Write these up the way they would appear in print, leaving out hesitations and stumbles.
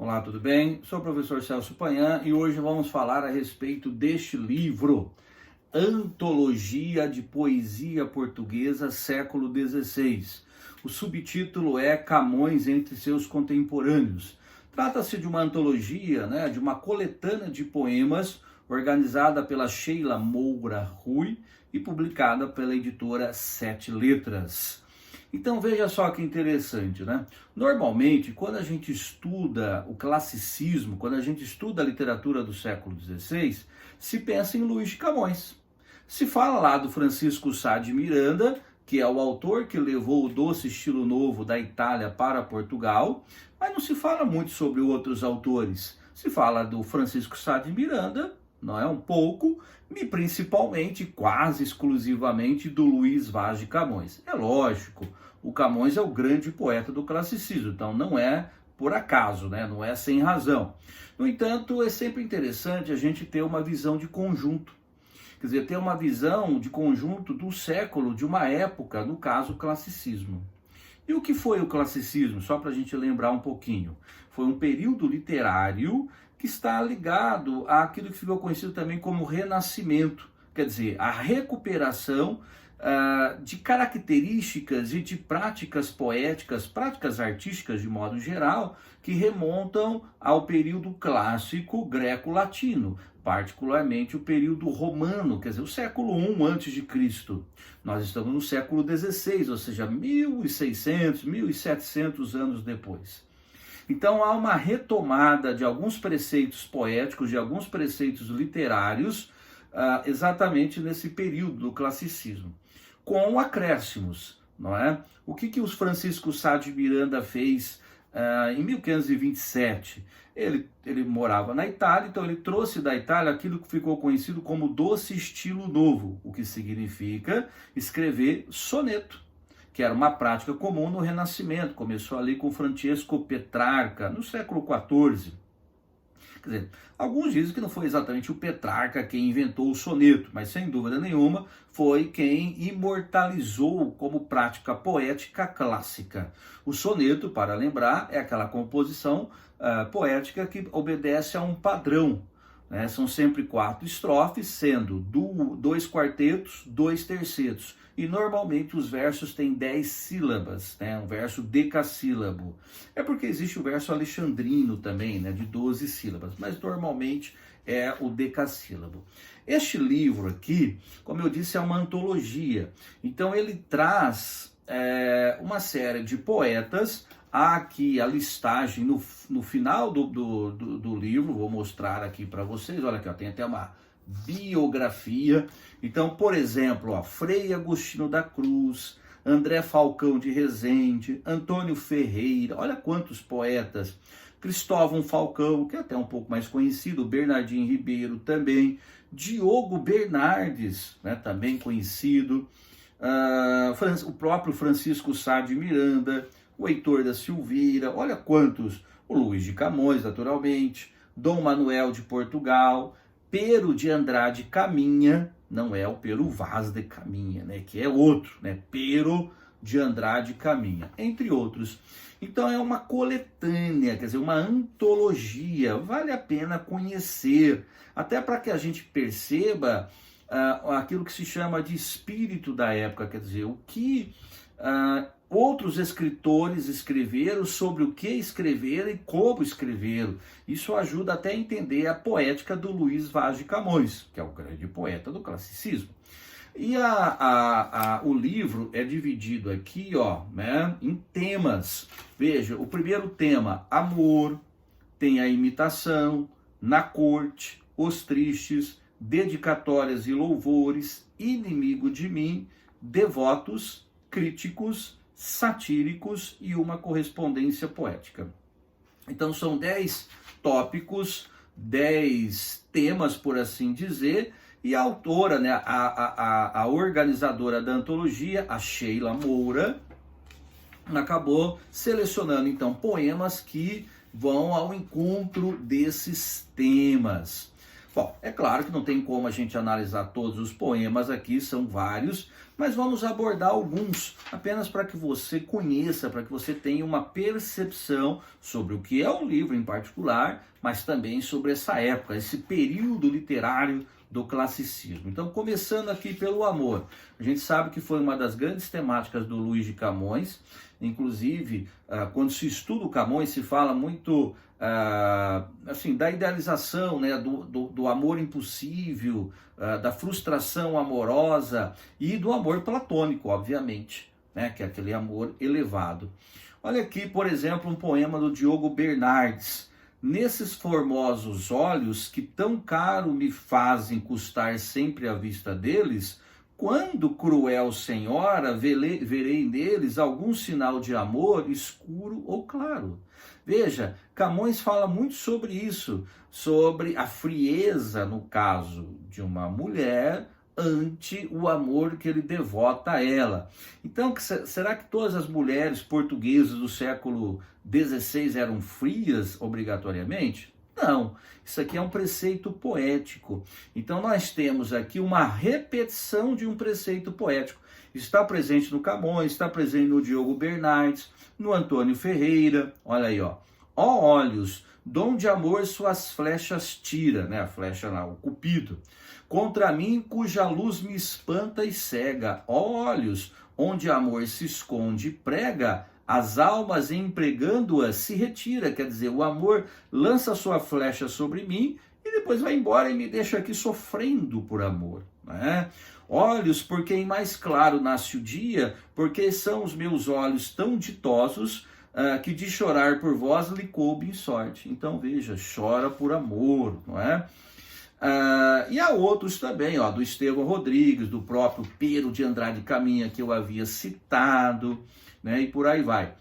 Olá, tudo bem? Sou o professor Celso Payan e hoje vamos falar a respeito deste livro, Antologia de Poesia Portuguesa, século XVI. O subtítulo é Camões entre seus contemporâneos. Trata-se de uma antologia, de uma coletânea de poemas organizada pela Sheila Moura Rui e publicada pela editora Sete Letras. Então veja só que interessante, Normalmente, quando a gente estuda o classicismo, quando a gente estuda a literatura do século XVI, se pensa em Luís de Camões. Se fala lá do Francisco Sá de Miranda, que é o autor que levou o doce estilo novo da Itália para Portugal, mas não se fala muito sobre outros autores. Se fala do Francisco Sá de Miranda, não é um pouco, e principalmente, quase exclusivamente, do Luís Vaz de Camões. É lógico, o Camões é o grande poeta do classicismo, então não é por acaso, não é sem razão. No entanto, é sempre interessante a gente ter uma visão de conjunto, quer dizer, ter uma visão de conjunto do século, de uma época, no caso, o classicismo. E o que foi o classicismo? Só para a gente lembrar um pouquinho. Foi um período literário que está ligado àquilo que ficou conhecido também como Renascimento, quer dizer, a recuperação de características e de práticas poéticas, práticas artísticas de modo geral, que remontam ao período clássico greco-latino, particularmente o período romano, quer dizer, o século I a.C. Nós estamos no século XVI, ou seja, 1600, 1700 anos depois. Então há uma retomada de alguns preceitos poéticos, de alguns preceitos literários, exatamente nesse período do classicismo, com acréscimos, não é? O que os Francisco Sá de Miranda fez em 1527? Ele morava na Itália, então ele trouxe da Itália aquilo que ficou conhecido como doce estilo novo, o que significa escrever soneto, que era uma prática comum no Renascimento. Começou ali com Francesco Petrarca, no século XIV. Quer dizer, alguns dizem que não foi exatamente o Petrarca quem inventou o soneto, mas sem dúvida nenhuma foi quem imortalizou como prática poética clássica. O soneto, para lembrar, é aquela composição poética que obedece a um padrão. São sempre 4 estrofes, sendo 2 quartetos, 2 tercetos. E normalmente os versos têm 10 sílabas, um verso decassílabo. É porque existe o verso alexandrino também, de 12 sílabas, mas normalmente é o decassílabo. Este livro aqui, como eu disse, é uma antologia. Então ele traz uma série de poetas. Há aqui a listagem no final do livro, vou mostrar aqui para vocês. Olha aqui, tem até uma biografia. Então, por exemplo, Frei Agostinho da Cruz, André Falcão de Rezende, Antônio Ferreira, olha quantos poetas. Cristóvão Falcão, que é até um pouco mais conhecido, Bernardinho Ribeiro também, Diogo Bernardes, também conhecido, o próprio Francisco Sá de Miranda, o Heitor da Silveira, olha quantos, o Luís de Camões, naturalmente, Dom Manuel de Portugal, Pero de Andrade Caminha, não é o Pero Vaz de Caminha, que é outro, Pero de Andrade Caminha, entre outros. Então é uma coletânea, quer dizer, uma antologia, vale a pena conhecer, até para que a gente perceba aquilo que se chama de espírito da época, quer dizer, o que outros escritores escreveram, sobre o que escreveram e como escreveram. Isso ajuda até a entender a poética do Luís Vaz de Camões, que é o grande poeta do classicismo. E o livro é dividido aqui em temas. Veja, o primeiro tema, amor, tem a imitação, na corte, os tristes, dedicatórias e louvores, inimigo de mim, devotos, críticos, satíricos e uma correspondência poética. Então são 10 tópicos, 10 temas, por assim dizer, e a autora, a organizadora da antologia, a Sheila Moura, acabou selecionando então poemas que vão ao encontro desses temas. Bom, é claro que não tem como a gente analisar todos os poemas aqui, são vários, mas vamos abordar alguns, apenas para que você conheça, para que você tenha uma percepção sobre o que é o livro em particular, mas também sobre essa época, esse período literário do classicismo. Então, começando aqui pelo amor, a gente sabe que foi uma das grandes temáticas do Luís de Camões, inclusive, quando se estuda o Camões, se fala muito assim, da idealização, né, do amor impossível, da frustração amorosa e do amor platônico, obviamente, né, que é aquele amor elevado. Olha aqui, por exemplo, um poema do Diogo Bernardes. Nesses formosos olhos que tão caro me fazem custar sempre a vista deles, quando, cruel senhora, verei neles algum sinal de amor, escuro ou claro. Veja, Camões fala muito sobre isso, sobre a frieza, no caso de uma mulher, ante o amor que ele devota a ela. Então, será que todas as mulheres portuguesas do século XVI eram frias obrigatoriamente? Não, isso aqui é um preceito poético. Então nós temos aqui uma repetição de um preceito poético. Está presente no Camões, está presente no Diogo Bernardes, no Antônio Ferreira. Olha aí, ó. Ó olhos, donde amor suas flechas tira, né? A flecha lá, o cupido. Contra mim, cuja luz me espanta e cega. Ó olhos, onde amor se esconde e prega, as almas empregando-as se retira, quer dizer, o amor lança sua flecha sobre mim e depois vai embora e me deixa aqui sofrendo por amor, né? Olhos, porque em mais claro nasce o dia, porque são os meus olhos tão ditosos, que de chorar por vós lhe coube em sorte. Então veja, chora por amor, não é? E há outros também, ó, do Estevão Rodrigues, do próprio Pero de Andrade Caminha, que eu havia citado, né, e por aí vai.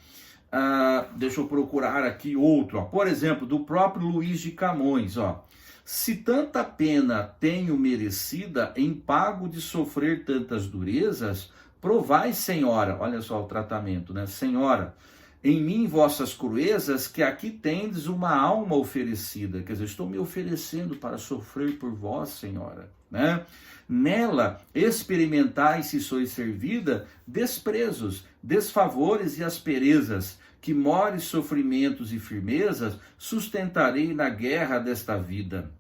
Deixa eu procurar aqui outro, ó. Por exemplo, do próprio Luís de Camões, ó. Se tanta pena tenho merecida em pago de sofrer tantas durezas, provai, senhora, olha só o tratamento, né? Senhora, em mim vossas cruezas, que aqui tendes uma alma oferecida. Quer dizer, estou me oferecendo para sofrer por vós, senhora, né? Nela experimentai, se sois servida, desprezos, desfavores e asperezas, que mores sofrimentos e firmezas sustentarei na guerra desta vida.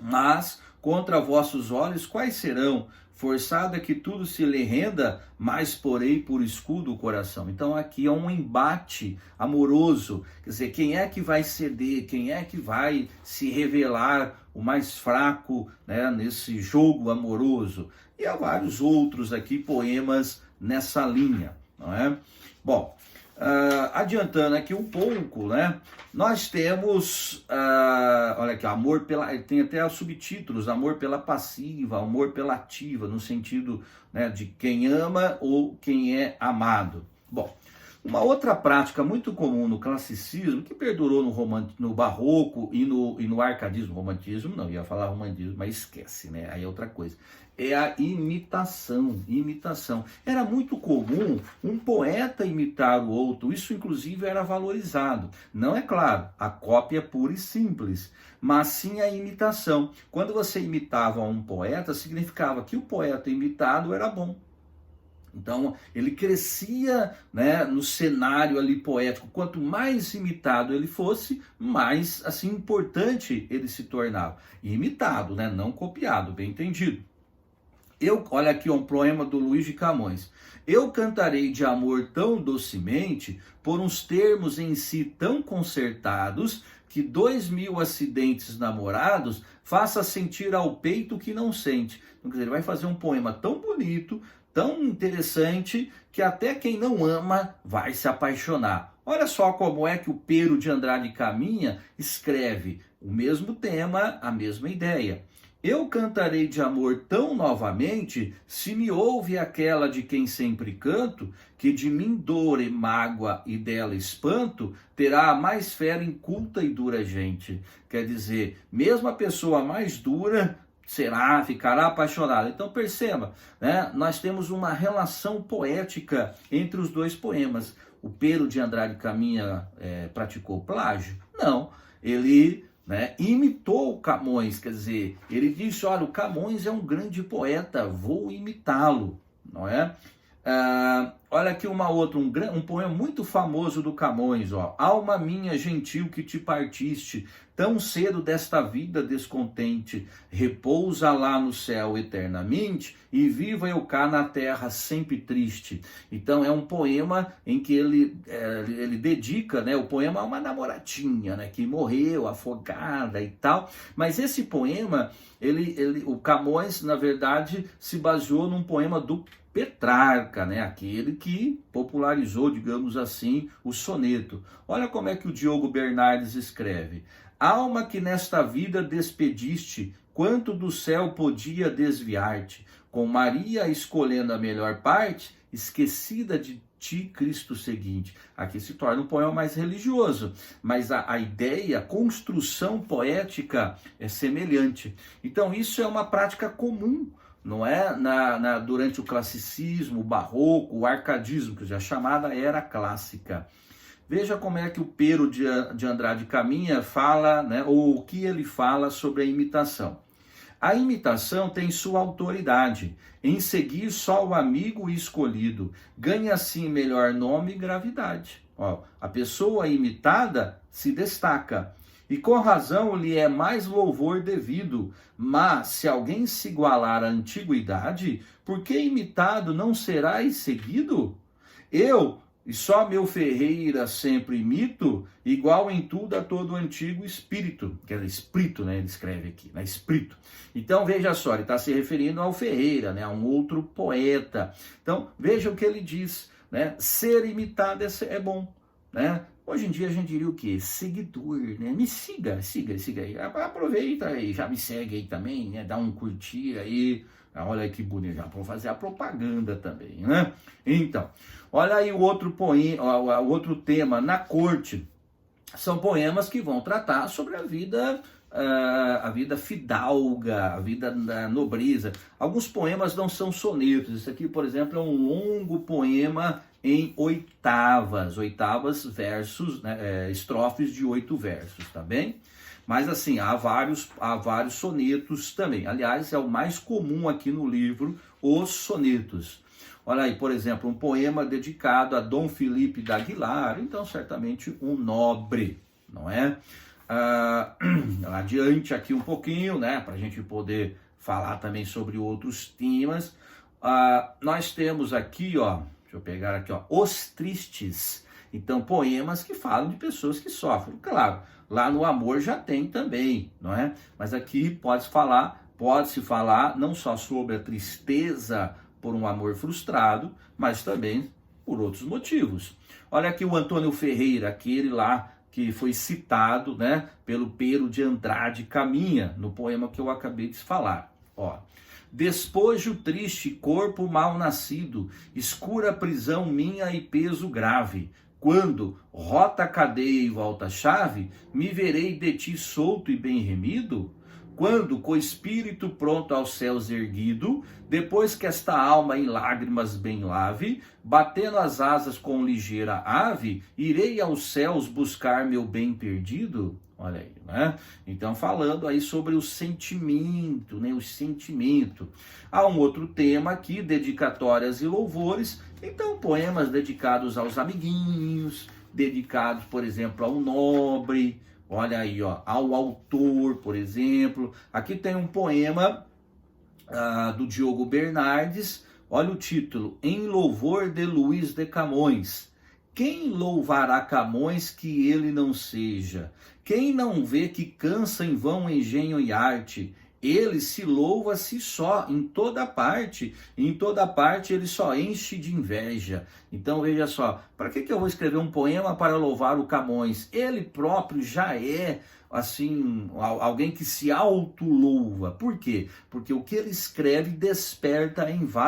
Mas contra vossos olhos quais serão? Forçada que tudo se lhe renda, mas porei por escudo o coração. Então aqui é um embate amoroso, quer dizer, quem é que vai ceder, quem é que vai se revelar o mais fraco, né, nesse jogo amoroso. E há vários outros aqui poemas nessa linha, não é? Bom, adiantando aqui um pouco, né? Nós temos, olha aqui, amor pela, tem até os subtítulos, amor pela passiva, amor pela ativa, no sentido, né, de quem ama ou quem é amado. Bom, uma outra prática muito comum no classicismo, que perdurou no barroco e no arcadismo, romantismo, não ia falar romantismo, mas esquece, né? Aí é outra coisa. É a imitação. Era muito comum um poeta imitar o outro, isso inclusive era valorizado. Não é claro, a cópia pura e simples, mas sim a imitação. Quando você imitava um poeta, significava que o poeta imitado era bom. Então, ele crescia, né, no cenário ali poético. Quanto mais imitado ele fosse, mais assim importante ele se tornava. Imitado, né, não copiado, bem entendido. Olha aqui um poema do Luís de Camões. Eu cantarei de amor tão docemente, por uns termos em si tão concertados, que 2000 acidentes namorados faça sentir ao peito que não sente. Então, quer dizer, ele vai fazer um poema tão bonito, tão interessante, que até quem não ama vai se apaixonar. Olha só como é que o Pero de Andrade Caminha escreve o mesmo tema, a mesma ideia. Eu cantarei de amor tão novamente, se me ouve aquela de quem sempre canto, que de mim dor e mágoa e dela espanto, terá a mais fera, inculta e dura gente. Quer dizer, mesmo a pessoa mais dura ficará apaixonada. Então perceba, né? Nós temos uma relação poética entre os dois poemas. O Pero de Andrade Caminha praticou plágio? Não, ele né, imitou o Camões, quer dizer, ele disse, olha, o Camões é um grande poeta, vou imitá-lo, não é? Olha aqui um poema muito famoso do Camões, ó. Alma minha gentil que te partiste, tão cedo desta vida descontente, repousa lá no céu eternamente, e viva eu cá na terra sempre triste. Então é um poema em que ele dedica, né, o poema a uma namoradinha, né, que morreu afogada e tal, mas esse poema, o Camões, na verdade, se baseou num poema do Petrarca, né? Aquele que popularizou, digamos assim, o soneto. Olha como é que o Diogo Bernardes escreve. Alma que nesta vida despediste, quanto do céu podia desviar-te, com Maria escolhendo a melhor parte, esquecida de ti Cristo seguinte. Aqui se torna um poema mais religioso, mas a ideia, a construção poética é semelhante. Então isso é uma prática comum, não é? Durante o classicismo, o barroco, o arcadismo, que já é chamada era clássica. Veja como é que o Pero de Andrade Caminha fala, né, ou o que ele fala sobre a imitação. A imitação tem sua autoridade, em seguir só o amigo escolhido, ganha assim melhor nome e gravidade. Ó, a pessoa imitada se destaca, e com razão lhe é mais louvor devido, mas se alguém se igualar à antiguidade, por que imitado não serás seguido? Eu, e só meu Ferreira sempre imito, igual em tudo a todo o antigo espírito, que é espírito, né? Ele escreve aqui, né? Espírito. Então veja só, ele está se referindo ao Ferreira, né? A um outro poeta. Então veja o que ele diz, né? Ser imitado é bom, né? Hoje em dia a gente diria o quê? Seguidor, né? Me siga aí. Aproveita aí, já me segue aí também, né? Dá um curtir aí. Olha aí que bonito, já vou fazer a propaganda também, né? Então, olha aí o outro poema, o outro tema, Na Corte. São poemas que vão tratar sobre a vida fidalga, a vida da nobreza. Alguns poemas não são sonetos. Esse aqui, por exemplo, é um longo poema em oitavas versos, né, estrofes de 8 versos, tá bem? Mas assim, há vários sonetos também. Aliás, é o mais comum aqui no livro, os sonetos. Olha aí, por exemplo, um poema dedicado a Dom Felipe da Aguilar, então certamente um nobre, não é? Adiante aqui um pouquinho, né, para a gente poder falar também sobre outros temas. Nós temos aqui, ó, deixa eu pegar aqui, ó, Os Tristes. Então, poemas que falam de pessoas que sofrem. Claro, lá no amor já tem também, não é? Mas aqui pode-se falar não só sobre a tristeza por um amor frustrado, mas também por outros motivos. Olha aqui o Antônio Ferreira, aquele lá que foi citado, né, pelo Pero de Andrade Caminha, no poema que eu acabei de falar. Ó. Despojo triste, corpo mal nascido, escura prisão minha e peso grave. Quando rota a cadeia e volta a chave, me verei de ti solto e bem remido? Quando, com o espírito pronto aos céus erguido, depois que esta alma em lágrimas bem lave, batendo as asas com ligeira ave, irei aos céus buscar meu bem perdido? Olha aí, né? Então, falando aí sobre o sentimento, né? O sentimento. Há um outro tema aqui, dedicatórias e louvores. Então, poemas dedicados aos amiguinhos, dedicados, por exemplo, ao nobre. Olha aí, ó, ao autor, por exemplo. Aqui tem um poema do Diogo Bernardes. Olha o título, Em Louvor de Luís de Camões. Quem louvará Camões que ele não seja? Quem não vê que cansa em vão engenho e arte? Ele se louva-se só, em toda parte, e em toda parte ele só enche de inveja. Então veja só, para que eu vou escrever um poema para louvar o Camões? Ele próprio já é, assim, alguém que se auto-louva. Por quê? Porque o que ele escreve desperta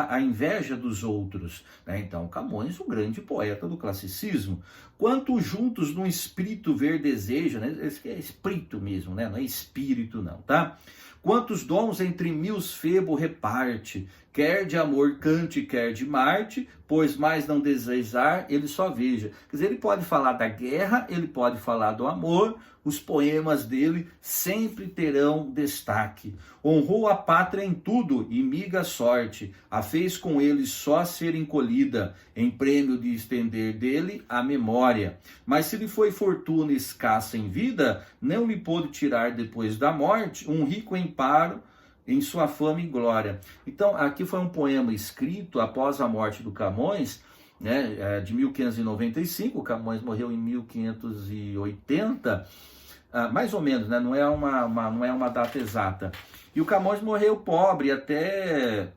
a inveja dos outros, né? Então Camões, o grande poeta do classicismo. Quanto juntos num espírito ver deseja, né? Esse é espírito mesmo, né? Não é espírito não, tá? Quantos dons entre mil Febo reparte, Quer de amor cante, quer de Marte, pois mais não desejar, ele só veja. Quer dizer, ele pode falar da guerra, ele pode falar do amor, os poemas dele sempre terão destaque. Honrou a pátria em tudo e miga sorte, a fez com ele só ser encolhida, em prêmio de estender dele a memória. Mas se lhe foi fortuna escassa em vida, não lhe pôde tirar depois da morte um rico amparo em sua fama e glória. Então, aqui foi um poema escrito após a morte do Camões, né, de 1595, o Camões morreu em 1580, mais ou menos, né, não é uma data exata. E o Camões morreu pobre, até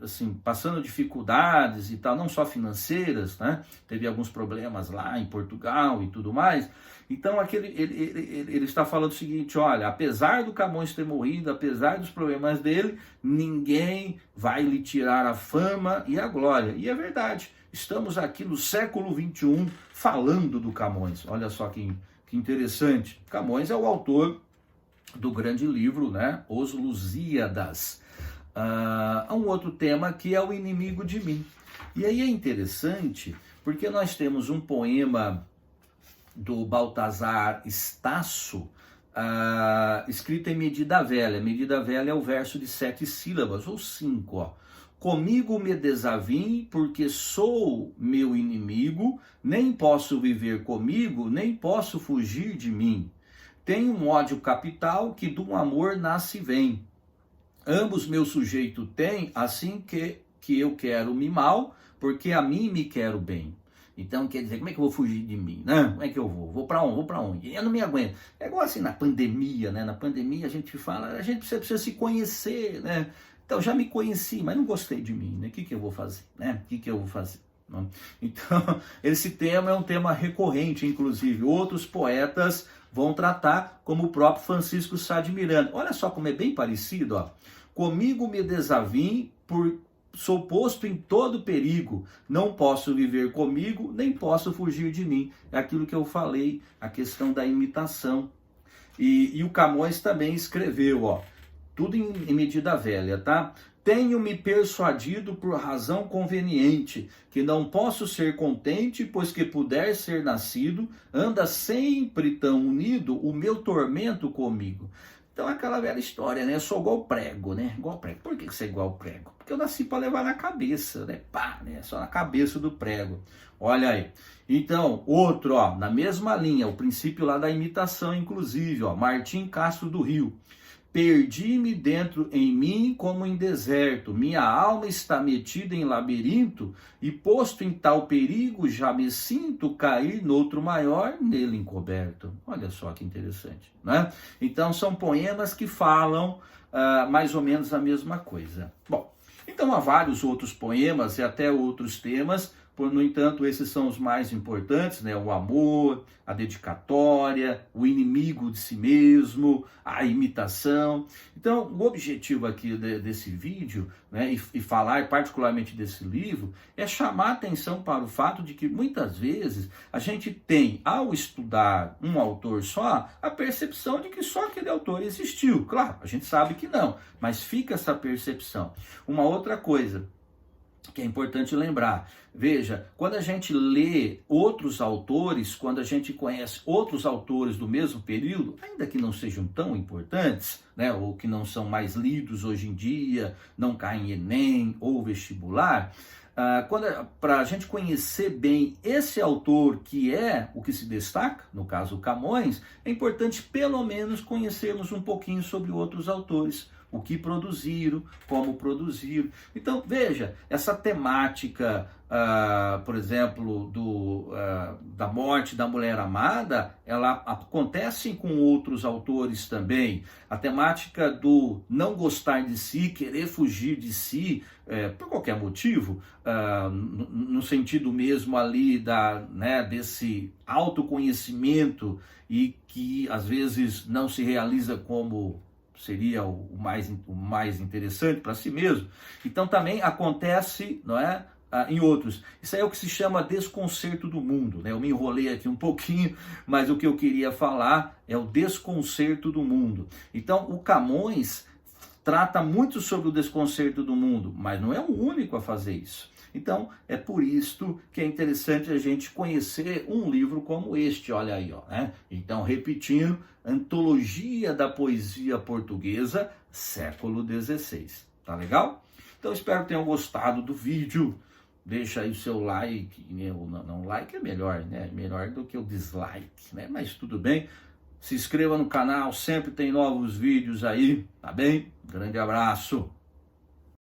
assim, passando dificuldades e tal, não só financeiras, né? Teve alguns problemas lá em Portugal e tudo mais. Então ele está falando o seguinte: olha, apesar do Camões ter morrido, apesar dos problemas dele, ninguém vai lhe tirar a fama e a glória. E é verdade, estamos aqui no século XXI falando do Camões. Olha só que interessante. Camões é o autor do grande livro, né, Os Lusíadas. Há um outro tema que é o inimigo de mim. E aí é interessante porque nós temos um poema do Baltazar Stasso, escrito em medida velha. Medida velha é o verso de 7 sílabas, ou 5, ó. Comigo me desavim, porque sou meu inimigo, nem posso viver comigo, nem posso fugir de mim. Tenho um ódio capital que do amor nasce e vem. Ambos meu sujeito têm, assim que eu quero me mal, porque a mim me quero bem. Então, quer dizer, como é que eu vou fugir de mim, né? Como é que eu vou? Vou para onde? Vou para onde? Eu não me aguento. É igual assim na pandemia, né? Na pandemia a gente fala, a gente precisa se conhecer, né? Então, já me conheci, mas não gostei de mim, né? O que eu vou fazer, né? O que eu vou fazer? Então, esse tema é um tema recorrente, inclusive. Outros poetas vão tratar, como o próprio Francisco Sá de Miranda. Olha só como é bem parecido, ó. Comigo me desavim, sou posto em todo perigo, não posso viver comigo, nem posso fugir de mim. É aquilo que eu falei, a questão da imitação. E o Camões também escreveu, ó, tudo em medida velha, tá? Tenho-me persuadido por razão conveniente, que não posso ser contente, pois que puder ser nascido, anda sempre tão unido o meu tormento comigo. Então é aquela velha história, né? Eu sou igual prego, né? Igual prego. Por que você é igual prego? Porque eu nasci para levar na cabeça, né? Pá, né? Só na cabeça do prego. Olha aí. Então, outro, ó, na mesma linha, o princípio lá da imitação, inclusive, ó, Martim Castro do Rio. Perdi-me dentro em mim como em deserto, minha alma está metida em labirinto, e posto em tal perigo, já me sinto cair noutro maior, nele encoberto. Olha só que interessante, né? Então são poemas que falam mais ou menos a mesma coisa. Bom, então há vários outros poemas e até outros temas. No entanto, esses são os mais importantes, né? O amor, a dedicatória, o inimigo de si mesmo, a imitação. Então, o objetivo aqui desse vídeo, né, e falar particularmente desse livro, é chamar a atenção para o fato de que muitas vezes a gente tem, ao estudar um autor só, a percepção de que só aquele autor existiu. Claro, a gente sabe que não, mas fica essa percepção. Uma outra coisa que é importante lembrar, veja, quando a gente lê outros autores, quando a gente conhece outros autores do mesmo período, ainda que não sejam tão importantes, né, ou que não são mais lidos hoje em dia, não caem em Enem ou vestibular, para a gente conhecer bem esse autor, que é o que se destaca, no caso o Camões, é importante pelo menos conhecermos um pouquinho sobre outros autores, o que produziram, como produziram. Então, veja, essa temática, por exemplo, da morte da mulher amada, ela acontece com outros autores também. A temática do não gostar de si, querer fugir de si, por qualquer motivo, no sentido mesmo ali desse autoconhecimento e que às vezes não se realiza como seria o mais interessante para si mesmo. Então também acontece, não é, em outros. Isso aí é o que se chama desconcerto do mundo, né? Eu me enrolei aqui um pouquinho, mas o que eu queria falar é o desconcerto do mundo. Então o Camões trata muito sobre o desconcerto do mundo, mas não é o único a fazer isso. Então, é por isto que é interessante a gente conhecer um livro como este, olha aí, ó, né? Então, repetindo, Antologia da Poesia Portuguesa, século XVI. Tá legal? Então, espero que tenham gostado do vídeo. Deixa aí o seu like, né? Não, like é melhor, né? Melhor do que o dislike, né? Mas tudo bem. Se inscreva no canal, sempre tem novos vídeos aí, tá bem? Grande abraço!